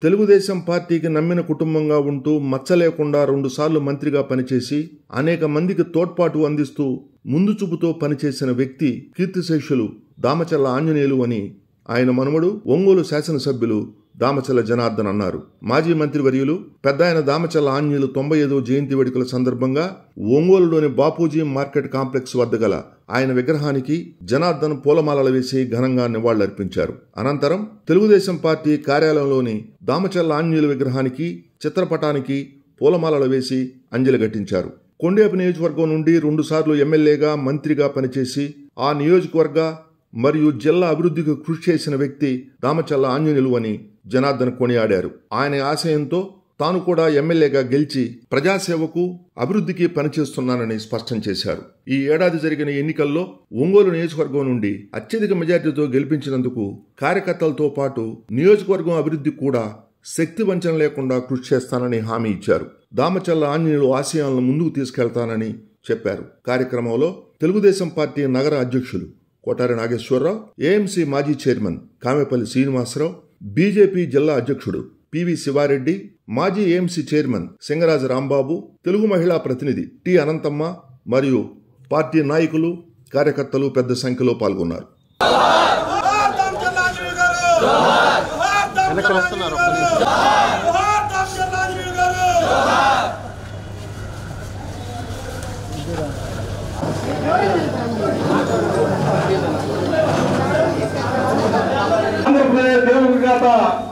తెలుగుదేశం పార్టీకి నమ్మిన కుటుంబంగా ఉంటూ మచ్చ లేకుండా 2 సార్లు మంత్రిగా పనిచేసి అనేక మందికి తోడ్పాటు అందిస్తూ ముందు చూపుతో పనిచేసిన వ్యక్తి కీర్తిశేషులు దామచల్ల ఆంజనేయులు అని ఆయన మనుమడు ఒంగోలు శాసనసభ్యులు దామచల్ల జనార్దన్ అన్నారు. మాజీ మంత్రివర్యులు పెద్దాయన దామచల్ల ఆంజనేయులు 95వ జయంతి వేడుకల సందర్భంగా ఒంగోలులోని బాపూజీ మార్కెట్ కాంప్లెక్స్ వద్ద గల ఆయన విగ్రహానికి జనార్దన్ పూలమాలలు వేసి ఘనంగా నివాళులర్పించారు. అనంతరం తెలుగుదేశం పార్టీ కార్యాలయంలోని దామచల్ల ఆంజనేయులు విగ్రహానికి చిత్రపటానికి పూలమాలలు వేసి అంజలి ఘటించారు. కొండేపు నియోజకవర్గం నుండి 2 సార్లు ఎమ్మెల్యేగా మంత్రిగా పనిచేసి ఆ నియోజకవర్గ మరియు జిల్లా అభివృద్ధికి కృషి చేసిన వ్యక్తి దామచల్ల ఆంజనేయులు అని జనార్దన్ కొనియాడారు. ఆయన ఆశయంతో తాను కూడా ఎమ్మెల్యేగా గెలిచి ప్రజాసేవకు అభివృద్ధికి పనిచేస్తున్నానని స్పష్టం చేశారు. ఈ ఏడాది జరిగిన ఎన్నికల్లో ఒంగోలు నియోజకవర్గం నుండి అత్యధిక మెజార్టీతో గెలిపించినందుకు కార్యకర్తలతో పాటు నియోజకవర్గం అభివృద్ధి కూడా శక్తి వంచన లేకుండా కృషి చేస్తానని హామీ ఇచ్చారు. దామచల్ల ఆంజనేయులు ఆశయాలను ముందుకు తీసుకెళ్తానని చెప్పారు. కార్యక్రమంలో తెలుగుదేశం పార్టీ నగర అధ్యక్షులు కోటారి నాగేశ్వరరావు, ఏఎంసీ మాజీ చైర్మన్ కామెపల్లి శ్రీనివాసరావు, బీజేపీ జిల్లా అధ్యక్షుడు పివి శివారెడ్డి, మాజీ ఏఎంసీ చైర్మన్ సింగరాజు రాంబాబు, తెలుగు మహిళా ప్రతినిధి టి అనంతమ్మ మరియు పార్టీ నాయకులు కార్యకర్తలు పెద్ద సంఖ్యలో పాల్గొన్నారు.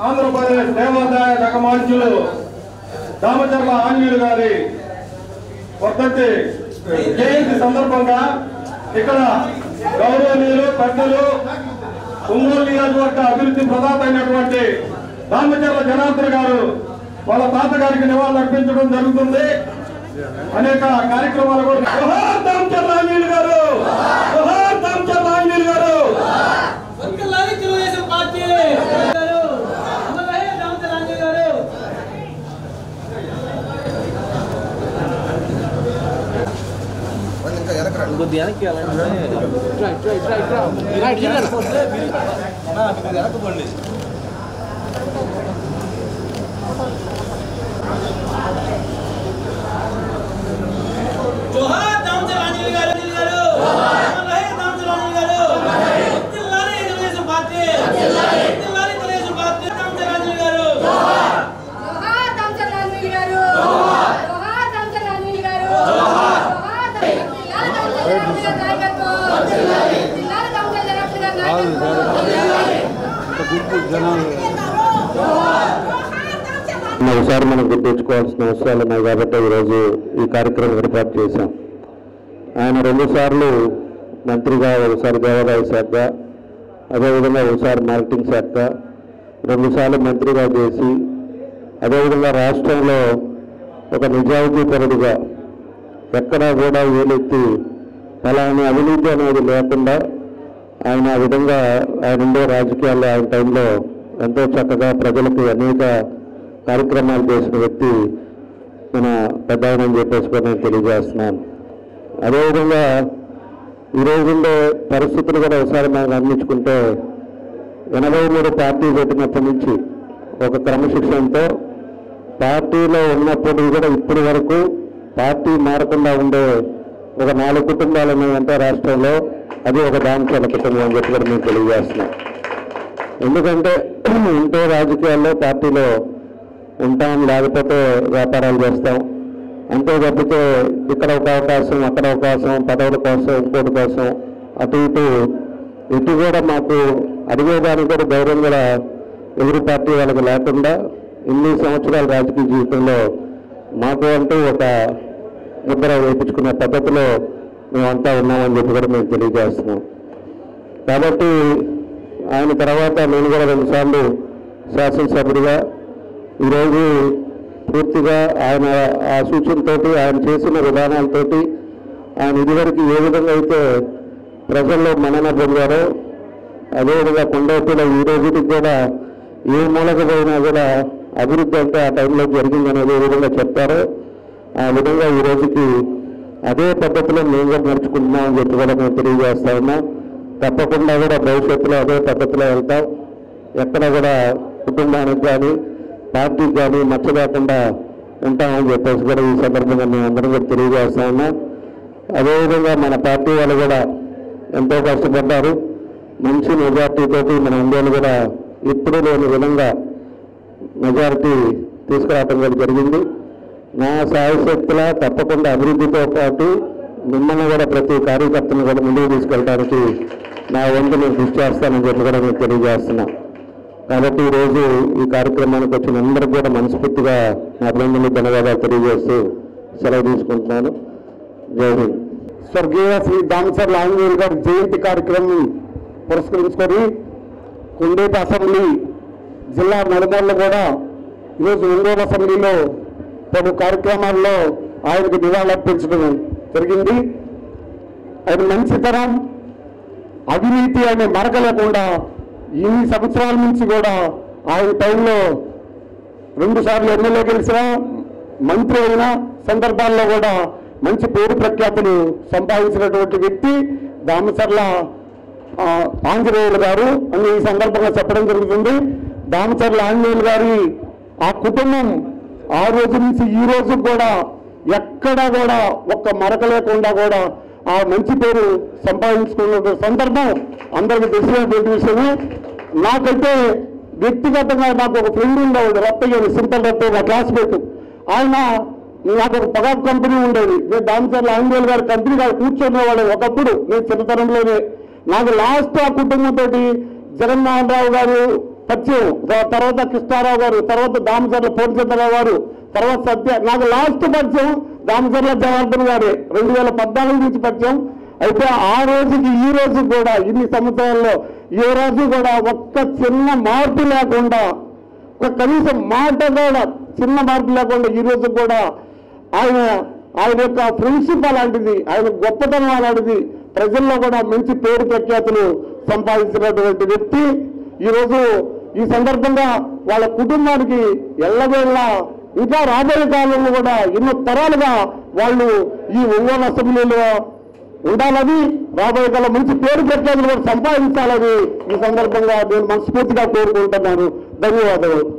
ఆంధ్రప్రదేశ్ దేవాదాయ శాఖ మంత్రులు దామచల్ల ఆంజనేయులు గారి వర్ధంతి జయంతి సందర్భంగా ఇక్కడ గౌరవనీయులు పెద్దలు ఒంగోలు నియోజకవర్గ అభివృద్ధి ప్రదాత అయినటువంటి దామచల్ల జనార్దన్ గారు వాళ్ళ తాతగారికి నివాళులు అర్పించడం జరుగుతుంది. అనేక కార్యక్రమాలు కూడా దామచల్ల ఆంజనేయులు గారు దామచల్ల ఆంజనేయులు గారు ఒకసారి మనం గుర్తుంచుకోవాల్సిన అవసరాలు ఉన్నాయి కాబట్టి ఈరోజు ఈ కార్యక్రమం ఏర్పాటు చేశాం. ఆయన 2 సార్లు మంత్రిగా, ఒకసారి దేవాదాయ శాఖ, అదేవిధంగా ఒకసారి మార్కెటింగ్ శాఖ, 2 సార్లు మంత్రిగా చేసి అదేవిధంగా రాష్ట్రంలో ఒక నిజాయితీపరుడిగా ఎక్కడా కూడా ఏలెత్తి ఫలానా అవినీతి అనేది లేకుండా ఆయన ఆ విధంగా ఆయన ఉండే రాజకీయాల్లో ఆయన టైంలో ఎంతో చక్కగా ప్రజలకు అనేక కార్యక్రమాలు చేసిన వ్యక్తి మన పెద్ద ఆయన అని చెప్పేసి నేను తెలియజేస్తున్నాను. అదేవిధంగా ఈరోజుండే పరిస్థితులు కూడా ఒకసారి మనం గమనించుకుంటే 83 పార్టీ పెట్టినప్పటి నుంచి ఒక క్రమశిక్షణతో పార్టీలో ఉన్నప్పుడు కూడా ఇప్పటి వరకు పార్టీ మారకుండా ఉండే ఒక 4 కుటుంబాలు ఉన్నాయంటే రాష్ట్రంలో, అది ఒక దామచల్ల కుటుంబం అని చెప్పి కూడా మేము తెలియజేస్తున్నాం. ఎందుకంటే ఉంటే రాజకీయాల్లో పార్టీలో ఉంటాం, లేకపోతే వ్యాపారాలు చేస్తాం, అంతే తప్పితే ఇక్కడ ఒక అవకాశం, అక్కడ అవకాశం, పదవుల కోసం, ఇంకోటి కోసం అటు ఇటు కూడా మాకు అడిగేదానికి కూడా ధైర్యం కూడా ఎదురు పార్టీ వాళ్ళకి లేకుండా ఇన్ని సంవత్సరాల రాజకీయ జీవితంలో మాకు అంటూ ఒక ముద్ర వేయించుకునే పద్ధతిలో మేమంతా ఉన్నామని చెప్పి కూడా మేము తెలియజేస్తున్నాం. కాబట్టి ఆయన తర్వాత నేను కూడా 2 సార్లు శాసనసభ్యుడిగా ఈరోజు పూర్తిగా ఆయన ఆ సూచనతోటి, ఆయన చేసిన విధానాలతోటి, ఆయన ఇదివరకు ఏ విధంగా అయితే ప్రజల్లో మన్నన పొందారో అదేవిధంగా కొండపూడిలో ఈ రోజుకి కూడా ఏ మూలకు పోయినా కూడా అభివృద్ధి అంటే ఆ టైంలో జరిగిందనేది ఏ విధంగా చెప్తారో ఆ విధంగా ఈ రోజుకి అదే పద్ధతిలో మేము కూడా నడుచుకుంటున్నామని చెప్పి కూడా మేము తెలియజేస్తా ఉన్నాం. తప్పకుండా కూడా భవిష్యత్తులో అదే పద్ధతిలో వెళ్తాం. ఎక్కడ కూడా కుటుంబానికి కానీ పార్టీకి కానీ మచ్చ లేకుండా ఉంటామని చెప్పేసి కూడా ఈ సందర్భంగా మేము అందరం కూడా తెలియజేస్తా ఉన్నాం. అదేవిధంగా మన పార్టీ వాళ్ళు కూడా ఎంతో కష్టపడ్డారు. మంచి మెజార్టీతోటి మన ఇండియాలో కూడా ఎప్పుడూ లేని విధంగా మెజారిటీ తీసుకురావడం కూడా జరిగింది. నా సాయశక్తుల తప్పకుండా అభివృద్ధితో పాటు మిమ్మల్ని కూడా ప్రతి కార్యకర్తను కూడా ముందుకు తీసుకెళ్ళడానికి నా వంతు నేను కృషి చేస్తానని చెప్పి కూడా నేను తెలియజేస్తున్నా. కాబట్టి ఈరోజు ఈ కార్యక్రమానికి వచ్చిన అందరికీ కూడా మనస్ఫూర్తిగా నా అభినందనలు ధన్యవాదాలు తెలియజేస్తూ సెలవు తీసుకుంటున్నాను. జై హింద్. స్వర్గీయ శ్రీ దామచర్ల ఆంజనేయులు గారి జయంతి కార్యక్రమం పురస్కరించుకొని కొండేటి అసెంబ్లీ జిల్లా నలుమూలలో కూడా ఈరోజు ఒంగోలు అసెంబ్లీలో పలు కార్యక్రమాల్లో ఆయనకు నివాళులర్పించడం జరిగింది. ఆయన మంచితనం, అవినీతి అనే మరక లేకుండా ఇన్ని సంవత్సరాల నుంచి కూడా ఆయన టైంలో 2 సార్లు ఎమ్మెల్యే గెలిచిన మంత్రి అయిన సందర్భాల్లో కూడా మంచి పేరు ప్రఖ్యాతులు సంపాదించినటువంటి వ్యక్తి దామచర్ల ఆంజనేయులు గారు అని ఈ సందర్భంగా చెప్పడం జరుగుతుంది. దామచర్ల ఆంజనేయులు గారి ఆ కుటుంబం ఆ రోజు నుంచి ఈ రోజు కూడా ఎక్కడా కూడా ఒక్క మరక లేకుండా కూడా ఆ మంచి పేరు సంపాదించుకున్న సందర్భం అందరికీ తెలిసినటువంటి విషయమే. నాకైతే వ్యక్తిగతంగా నాకు ఒక ఫ్రెండ్ ఉండేవాడు, రత్తయ్య, సింపుల్ రత్తయ్య, నా క్లాస్మేట్. ఆయన నాకు ఒక పొగాకు కంపెనీ ఉండేది. నేను దామచర్ల ఆంజనేయులు గారి కంపెనీ గారు కూర్చునేవాడు ఒకప్పుడు, నేను చిన్నతనంలోనే. నాకు లాస్ట్ ఆ కుటుంబంతో జగన్మోహన్ రావు గారు పరిచయం, తర్వాత కృష్ణారావు గారు, తర్వాత దామచర్ల పూర్ణచంద్రరావు గారు, తర్వాత సత్య. నాకు లాస్ట్ పరిచయం దామచర్ల జనార్దన్ గారే 2014 నుంచి పరిచయం. అయితే ఆ రోజుకి ఈ రోజు కూడా ఇన్ని సంవత్సరాల్లో ఏ రోజు కూడా ఒక్క చిన్న మార్పు లేకుండా, ఒక కనీసం మాట కూడా చిన్న మార్పు లేకుండా ఈ రోజు కూడా ఆయన యొక్క ఫ్రెండ్షిప్ అలాంటిది, ఆయన గొప్పతనం అలాంటిది, ప్రజల్లో కూడా మంచి పేరు ప్రఖ్యాతులు సంపాదించినటువంటి వ్యక్తి. ఈరోజు ఈ సందర్భంగా వాళ్ళ కుటుంబానికి ఎల్లవేళ ఇంకా రాబోయే కాలంలో కూడా ఎన్నో తరాలుగా వాళ్ళు ఈ ఒంగోలు అసెంబ్లీలో ఉండాలని, రాబోయే కాలం మంచి పేరు ప్రఖ్యాతులు కూడా సంపాదించాలని ఈ సందర్భంగా నేను మనస్ఫూర్తిగా కోరుకుంటున్నాను. ధన్యవాదాలు.